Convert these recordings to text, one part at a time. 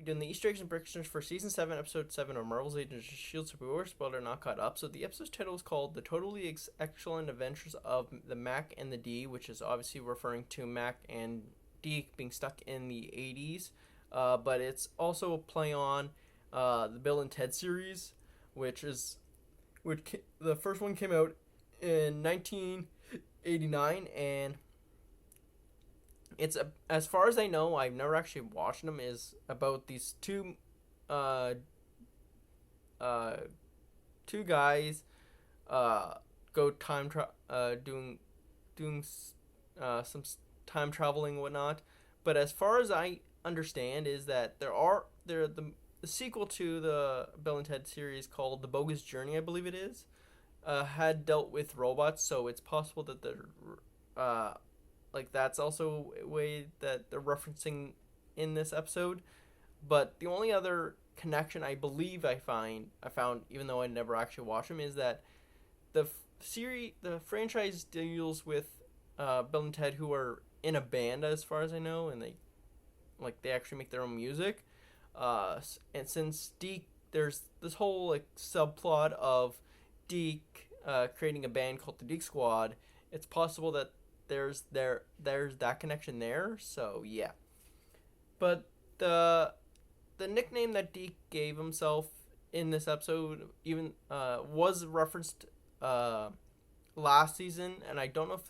doing the Easter eggs and predictions for Season 7, Episode 7 of Marvel's Agents of S.H.I.E.L.D. So we were spoiled or not caught up. So the episode's title is called The Totally Excellent Adventures of the Mac and the D, which is obviously referring to Mac and Deke being stuck in the 80s. But it's also a play on the Bill and Ted series, the first one came out in 1989, and it's as far as I know, I've never actually watched them. Is about these uh, two guys go doing some time traveling and whatnot. But as far as I understand, is that the sequel to the Bill and Ted series called The Bogus Journey, I believe it is, had dealt with robots, so it's possible that they're that's also a way that they're referencing in this episode. But the only other connection I believe I found, even though I never actually watched them, is that the franchise deals with Bill and Ted, who are in a band as far as I know, and they actually make their own music. And since Deke, there's this whole subplot of Deke creating a band called the Deke Squad. It's possible that there's that connection there. So yeah, but the nickname that Deke gave himself in this episode even was referenced last season, and I don't know if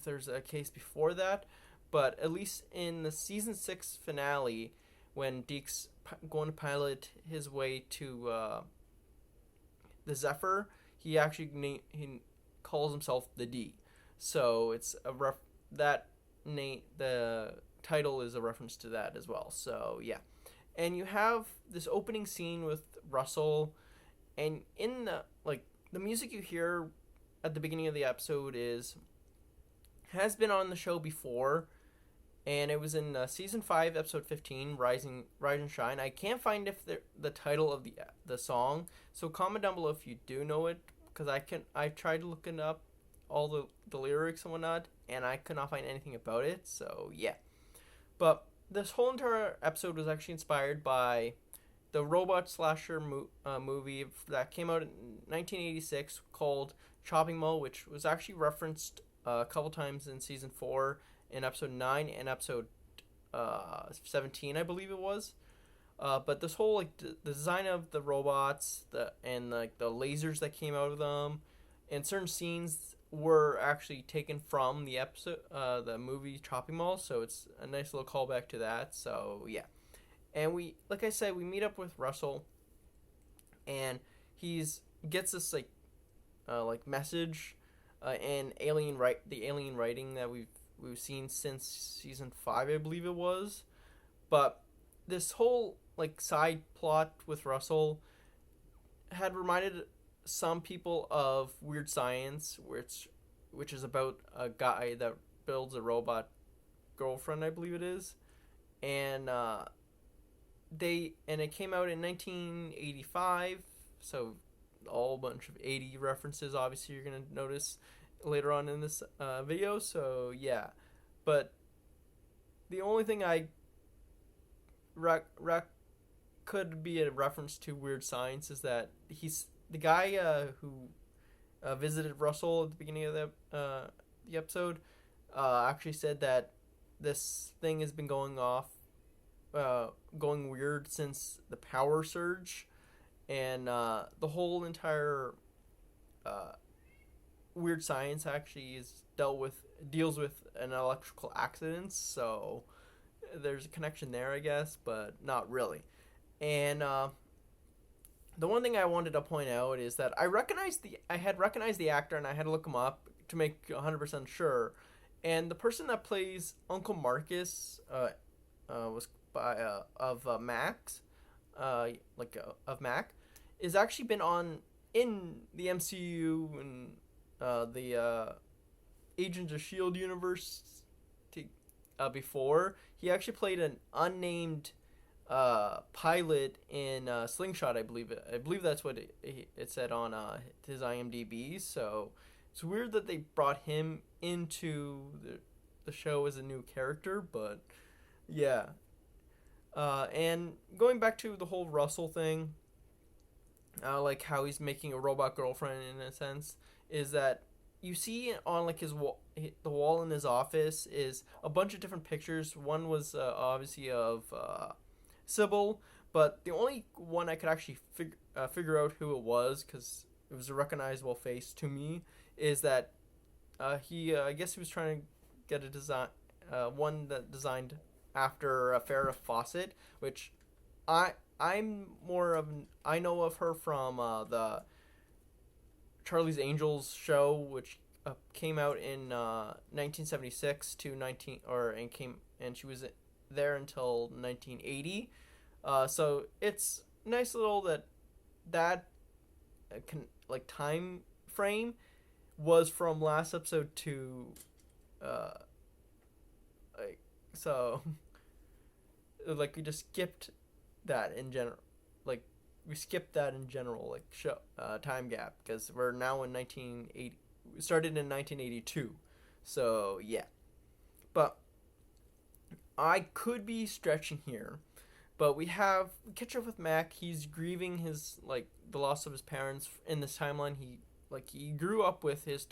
there's a case before that, but at least in the season 6 finale, when Deke's going to pilot his way to the Zephyr, he actually he calls himself the D. So it's the title is a reference to that as well. So yeah, and you have this opening scene with Russell, and in the music you hear at the beginning of the episode has been on the show before, and it was in season 5, episode 15, Rise and Shine. I can't find the title of the song, so comment down below if you do know it, because I tried looking up all the lyrics and whatnot, and I could not find anything about it. So yeah, but this whole entire episode was actually inspired by the robot slasher movie that came out in 1986 called Chopping Mall, which was actually referenced a couple times in season 4, in episode 9 and episode 17, I believe it was. But this whole the design of the robots, the lasers that came out of them, and certain scenes were actually taken from the episode, the movie Chopping Mall. So it's a nice little callback to that. So yeah, and we, like I said, we meet up with Russell, and gets this message, and the alien writing that we've seen since season 5, I believe it was. But this whole side plot with Russell had reminded some people of Weird Science, which is about a guy that builds a robot girlfriend, I believe it is, and it came out in 1985, so all bunch of 80 references. Obviously, you're gonna notice later on in this video. So yeah, but the only thing I could be a reference to Weird Science is that he's the guy who visited Russell at the beginning of the episode. Actually said that this thing has been going weird since the power surge, and the whole entire Weird Science actually deals with an electrical accident. So there's a connection there, I guess, but not really. And the one thing I wanted to point out is that I had recognized the actor, and I had to look him up to make 100% sure. And the person that plays Uncle Marcus was of Max, of Mac, is actually been in the MCU and the Agents of S.H.I.E.L.D. universe before. He actually played an unnamed pilot in Slingshot, I believe. I believe that's what it said on his IMDb. So it's weird that they brought him into the show as a new character, but yeah. And going back to the whole Russell thing, like how he's making a robot girlfriend in a sense, is that you see on like his wall, the wall in his office is a bunch of different pictures. One was obviously of Sybil, but the only one I could actually figure out who it was, because it was a recognizable face to me, is that he I guess he was trying to get a design, one that designed after Farrah Fawcett, which I I'm more of I know of her from the Charlie's Angels show, which came out in 1976 to 19 or and came and she was there until 1980. So it's nice little that can like time frame was from last episode to uh like so like we just skipped that in general, like we skipped that in general, like show time gap, because we're now in 1980. We started in 1982, so yeah. But I could be stretching here, but we catch up with Mac. He's grieving his like the loss of his parents in this timeline. He grew up with his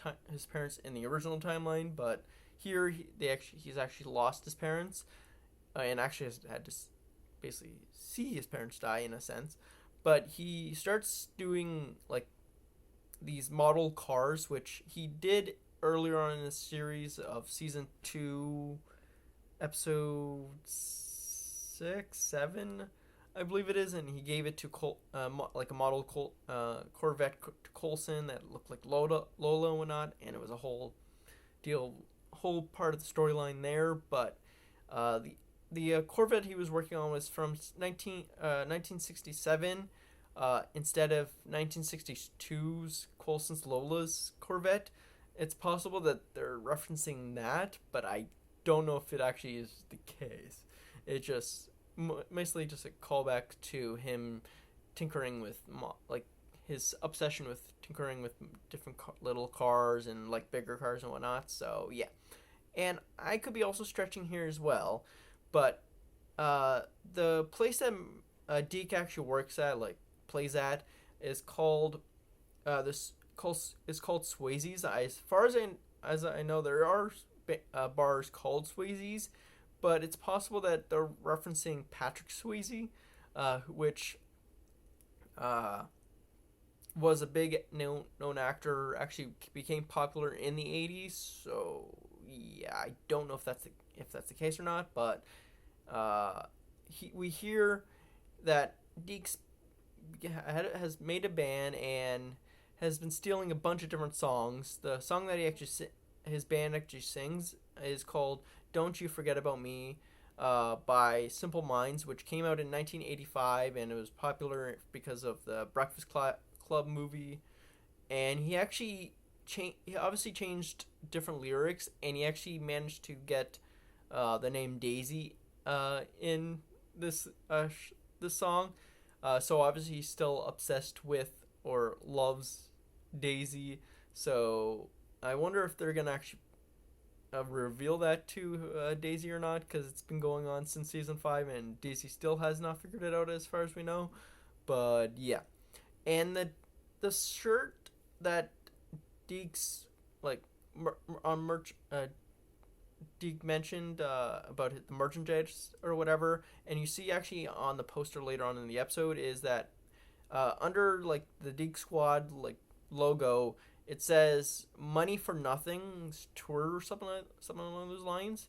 parents in the original timeline, but here he's actually lost his parents, and actually has had to basically see his parents die in a sense. But he starts doing like these model cars, which he did earlier on in the series of season 2, episode 6, 7, I believe it is, and he gave it to like a model Corvette to Coulson that looked like Lola and whatnot, and it was a whole part of the storyline there. But the Corvette he was working on was from 1967, instead of 1962's Coulson's Lola's Corvette. It's possible that they're referencing that, but I don't know if it actually is the case. It just mostly just a callback to him tinkering with like his obsession with tinkering with different little cars and like bigger cars and whatnot. So yeah, and I could be also stretching here as well, but the place that Deke actually works at, like plays at, is called is called Swayze's. As far as I know, there are bars called Swayze's, but it's possible that they're referencing Patrick Swayze, which was a big known actor, actually became popular in the 80s. So yeah, I don't know if that's the case or not, but we hear that Deke's has made a band and has been stealing a bunch of different songs. The song that his band actually sings is called "Don't You Forget About Me" by Simple Minds, which came out in 1985, and it was popular because of the Breakfast Club movie. And he obviously changed different lyrics, and he actually managed to get the name Daisy in this song. So obviously he's still obsessed with or loves Daisy. So I wonder if they're gonna actually reveal that to Daisy or not, because it's been going on since season 5, and Daisy still has not figured it out as far as we know. But yeah, and the shirt that Deke's like on merch. Deke mentioned about the merchandise or whatever, and you see actually on the poster later on in the episode is that under like the Deke Squad like logo, it says "Money for Nothing's Tour" or something along those lines,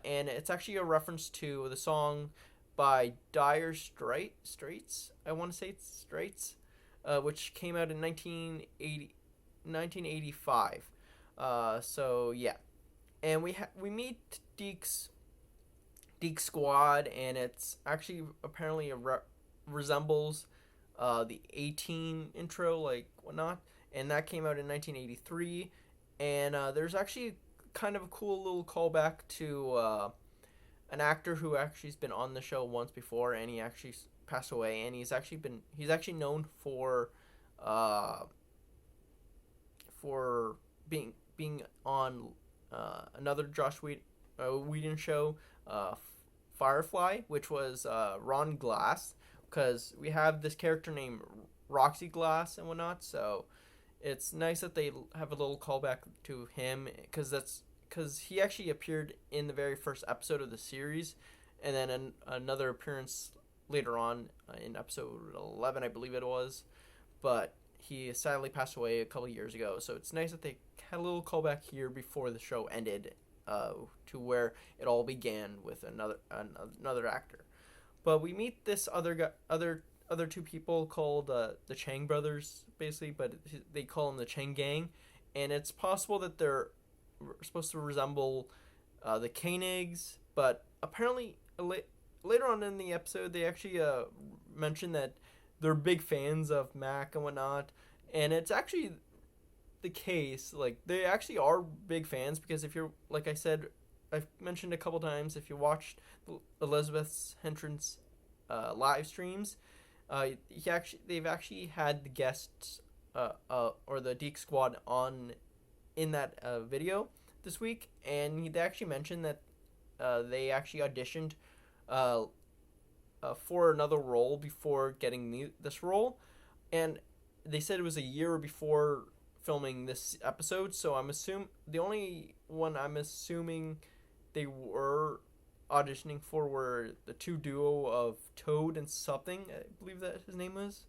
and it's actually a reference to the song by Dire Straits. I want to say it's Straits, which came out in 1985. So yeah. And we meet Deke's Squad, and it's actually apparently resembles the A-Team intro, like whatnot, and that came out in 1983. And there's actually kind of a cool little callback to an actor who actually has been on the show once before, and he actually passed away, and he's actually known for being on another Josh Whedon show, Firefly, which was Ron Glass, because we have this character named Roxy Glass and whatnot. So it's nice that they have a little callback to him, because he actually appeared in the very first episode of the series, and then another appearance later on in episode 11, I believe it was. But he sadly passed away a couple years ago, so it's nice that they had a little callback here before the show ended, to where it all began with another actor. But we meet this other two people called the Chang brothers, basically, but they call them the Chang gang, and it's possible that they're supposed to resemble the Koenigs, but apparently later on in the episode they actually mentioned that they're big fans of Mac and whatnot, and it's actually the case. Like, they actually are big fans, because if you're, like I said, I've mentioned a couple times, if you watched Elizabeth's entrance live streams, they've actually had the guests or the Deke squad on in that video this week, and they actually mentioned that they actually auditioned for another role before getting this role, and they said it was a year before filming this episode. So the only one I'm assuming they were auditioning for were the two duo of Toad and something, I believe that his name was.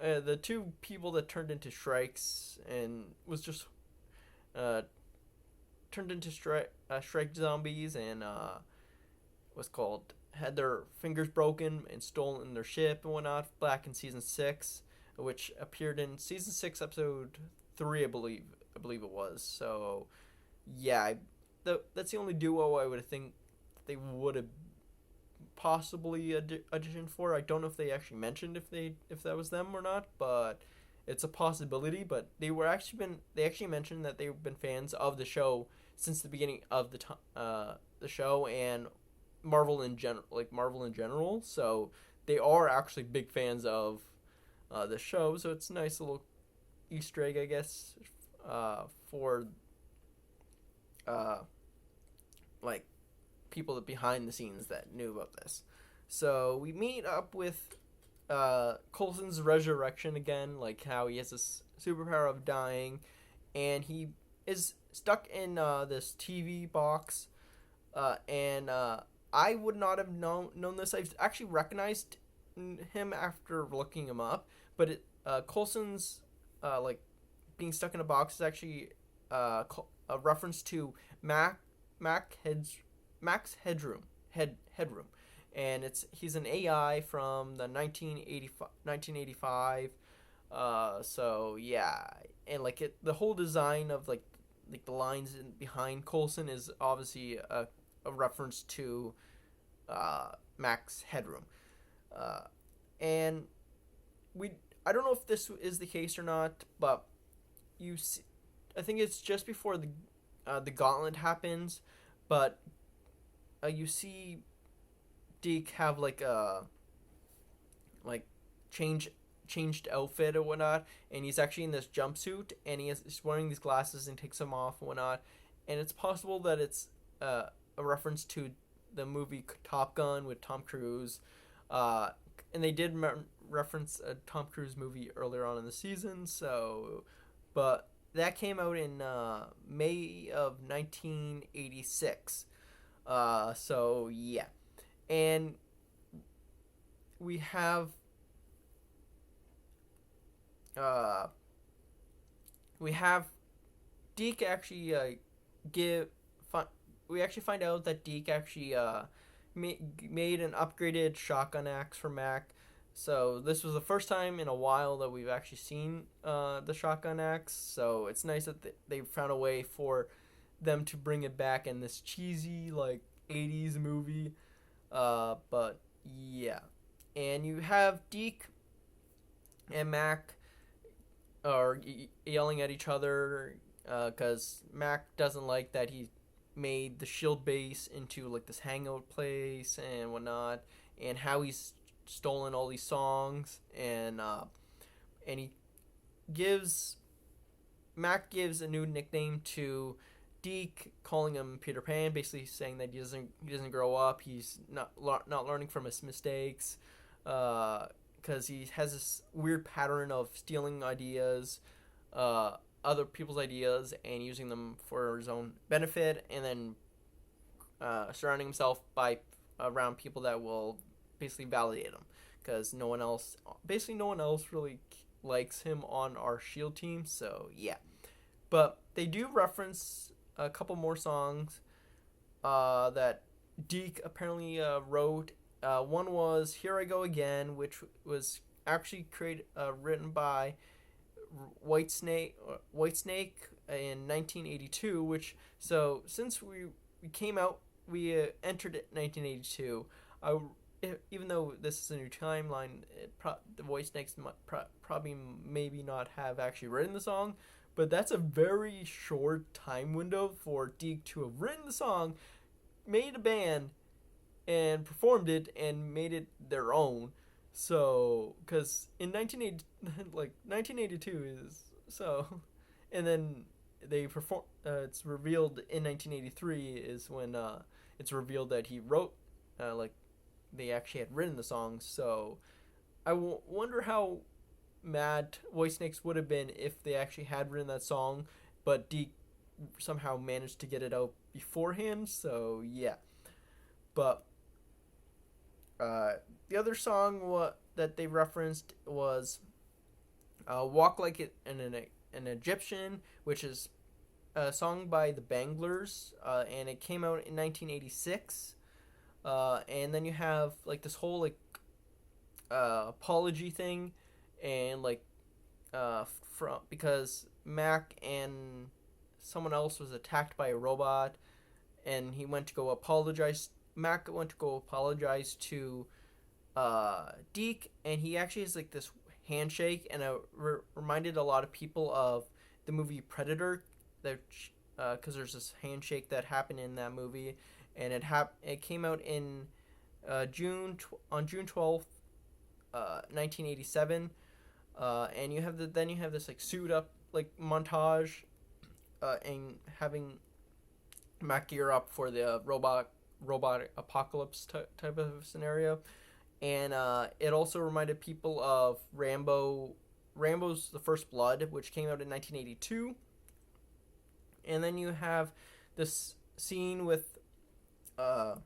The two people that turned into Shrikes and was just turned into Shrike zombies, and was called, had their fingers broken and stolen their ship and whatnot back in season 6, which appeared in season 6 episode 3, I believe it was. So yeah, that's the only duo I would think they would have possibly auditioned for. I don't know if they actually mentioned if that was them or not, but it's a possibility. But they actually mentioned that they've been fans of the show since the beginning of the show, and Marvel in general. So they are actually big fans of the show. So it's a nice little Easter egg, I guess, for like people that behind the scenes that knew about this. So we meet up with Coulson's resurrection again, like how he has this superpower of dying, and he is stuck in this TV box, and I would not have known this. I've actually recognized him after looking him up, but Coulson's like being stuck in a box is actually a reference to Max Headroom, and he's an AI from the 1985. So yeah, and like the whole design of like the lines behind Coulson is obviously a reference to Max Headroom, and I don't know if this is the case or not, but I think it's just before the gauntlet happens, but you see Deke have like a changed outfit or whatnot, and he's actually in this jumpsuit, and he's wearing these glasses and takes them off and whatnot, and it's possible that it's a reference to the movie Top Gun with Tom Cruise, and they did reference a Tom Cruise movie earlier on in the season. So, but that came out in May of 1986. So yeah, and we have Deke actually we actually find out that Deke actually made an upgraded shotgun axe for Mac. So this was the first time in a while that we've actually seen the shotgun axe. So it's nice that they found a way for them to bring it back in this cheesy like 80s movie. But yeah, and you have Deke and Mac are yelling at each other because Mac doesn't like that he made the shield base into like this hangout place and whatnot, and how he's stolen all these songs, and Mac gives a new nickname to Deke calling him Peter Pan, basically saying that he doesn't grow up. He's not learning from his mistakes, because he has this weird pattern of stealing ideas, other people's ideas, and using them for his own benefit, and then surrounding himself by around people that will basically validate him, because no one else really likes him on our Shield team. So yeah, but they do reference a couple more songs that Deke apparently wrote. One was "Here I Go Again," which was actually written by Whitesnake in 1982. Which, so since we entered it in 1982. Even though this is a new timeline, the Whitesnakes probably maybe not have actually written the song, but that's a very short time window for Deke to have written the song, made a band, and performed it and made it their own. So, because in 1982 is so, and then they perform. It's revealed in 1983 is when it's revealed that he wrote, they actually had written the song. So, I wonder how mad Whitesnakes would have been if they actually had written that song, but Deke somehow managed to get it out beforehand. So yeah, but the other song that they referenced was "Walk Like an Egyptian," which is a song by the Banglers, and it came out in 1986. And then you have like this whole apology thing, and because Mac and someone else was attacked by a robot, and he went to go apologize. Mac went to go apologize to Deke, and he actually has like this handshake, and it reminded a lot of people of the movie Predator, that because there's this handshake that happened in that movie, and it came out in June 12th, 1987, and you have this like suit up like montage, and having Mac gear up for the robot apocalypse type of scenario, and it also reminded people of Rambo's The First Blood, which came out in 1982, and then you have this scene with the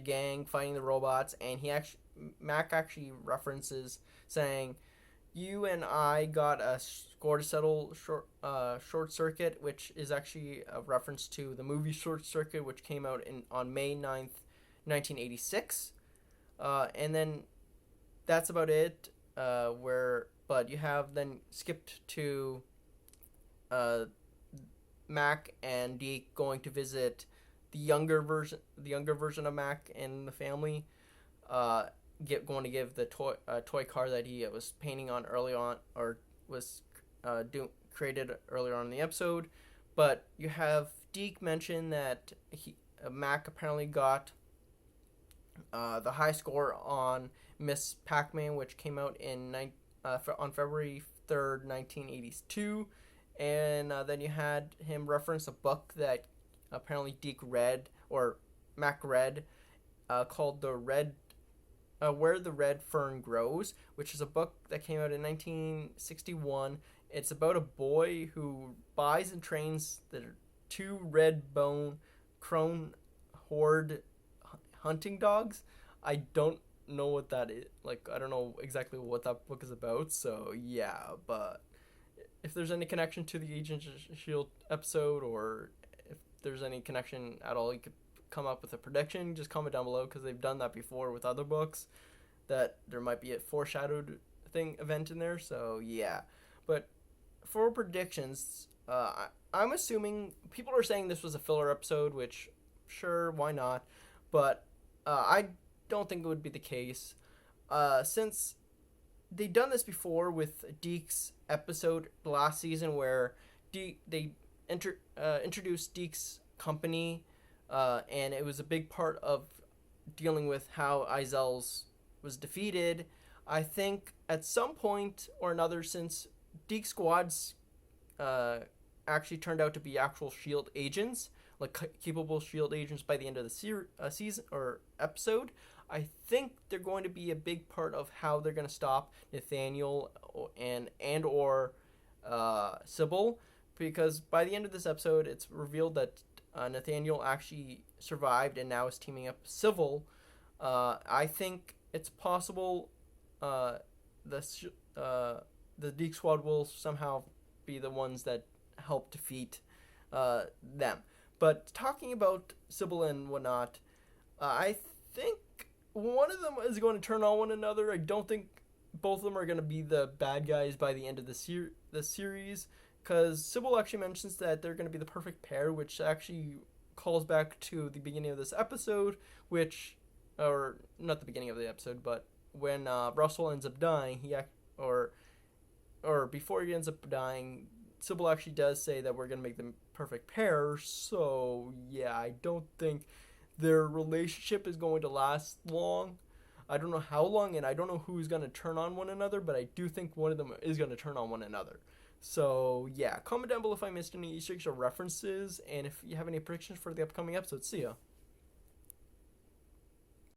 gang fighting the robots, and Mac actually references saying, "You and I got a score to settle Short Circuit," which is actually a reference to the movie Short Circuit, which came out on May 9th, 1986. And then that's about it. But you have then skipped to Mac and Deke going to visit the younger version of Mac and the family, going to give the toy car that he was painting on early on, or was created earlier on in the episode. But you have Deke mention that Mac apparently got the high score on Miss Pac-Man, which came out on February 3rd, 1982. And then you had him reference a book that apparently Deke read, or Mac read, called Where the Red Fern Grows, which is a book that came out in 1961. It's about a boy who buys and trains the two red bone crone horde hunting dogs. I don't know what that is. I don't know exactly what that book is about. So yeah, but if there's any connection to the Agents of S.H.I.E.L.D. episode, or if there's any connection at all, you could come up with a prediction. Just comment down below, because they've done that before with other books, that there might be a foreshadowed event in there. So yeah, but for predictions, I'm assuming people are saying this was a filler episode, which sure, why not? But I don't think it would be the case, since they've done this before with Deke's episode last season, where they introduced Deke's company, and it was a big part of dealing with how Izel's was defeated. I think at some point or another, since Deke Squad's actually turned out to be actual Shield agents, like capable Shield agents by the end of the season or episode. I think they're going to be a big part of how they're going to stop Nathaniel or Sybil, because by the end of this episode, it's revealed that Nathaniel actually survived and now is teaming up with Sybil. I think it's possible the Deke squad will somehow be the ones that help defeat them. But talking about Sybil and whatnot, I think one of them is going to turn on one another. I don't think both of them are going to be the bad guys by the end of the series, because Sybil actually mentions that they're going to be the perfect pair, which actually calls back to the beginning of this episode, or not the beginning of the episode, but when Russell ends up dying, or before he ends up dying, Sybil actually does say that we're going to make them perfect pair. So yeah, I don't think their relationship is going to last long. I don't know how long, and I don't know who's going to turn on one another, but I do think one of them is going to turn on one another. So yeah, comment down below if I missed any Easter eggs or references, and if you have any predictions for the upcoming episode. See ya.